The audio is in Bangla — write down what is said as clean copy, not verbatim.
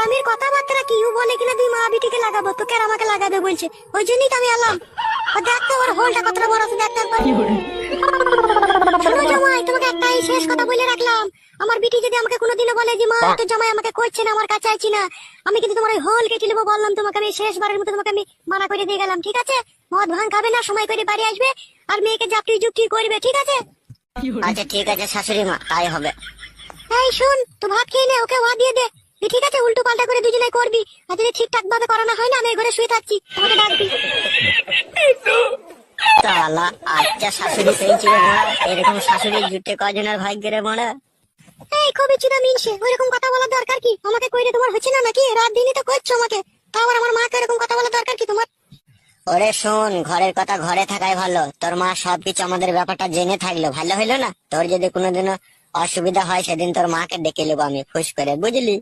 স্বামীর কথাবার্তা কি, ও বলে কিনা তুই মা বিটিকে লাগাবো, তোকে আর আমাকে লাগাবে বলছে, ওই জন্যই তো আমি এলাম। দেখতে ওর হোলটা কতটা বড় আছে, দেখতে একবার। শোনো জামাই, তোমাকে একটাই শেষ কথা বলে রাখলাম, আমার বিটি যদি আমাকে কোনোদিনও বলে যে মা তোর জামাই আমাকে করছে না, আমার কাছে আইছি না, আমি কিন্তু তোমার ওই হোল কেটে নেবো বললাম তোমাকে, আমি শেষবারের মতো তোমাকে আমি মানা করে দিয়ে গেলাম, ঠিক আছে? মদ ভাঙ খাবে না, সময় করে বাড়ি আসবে, আর মেয়েকে জাপটি জুপটি করবে, ঠিক আছে? আচ্ছা ঠিক আছে শাশুড়ি মা, তাই হবে। এই শোন, তো ভাত খেয়ে নে, ওকে ভাত দিয়ে দে, ঠিক আছে? উল্টো পাল্টা করে দুজনে করবি, আর যদি ঠিকঠাক ভাবে করানো হয় না, আমি ঘরে শুয়ে থাকছি, আমাকে ডাকবি। তালা আচ্ছা শাশুড়ি পেয়েছি রে মা, এরকম শাশুড়ি জুটে কজনের ভাগ্যে রে মরা। এই খুবই চুদা মিনসে, ওইরকম কথা বলার দরকার কি? আমাকে কইরে তোমার হচ্ছে না নাকি? রাত দিনই তো করছো আমাকে, তাও আবার আমার মাকে এরকম কথা বলার দরকার কি তোমার? ওরে শোন, ঘরের কথা ঘরে থাকাই ভালো, তোর মা সবকিছু আমাদের ব্যাপারটা জেনে থাকলো ভালো হইলো না? তোর যদি কোনোদিনও অসুবিধা হয় সেদিন তোর মাকে ডেকে নেবো আমি ফুস করে, বুঝলি?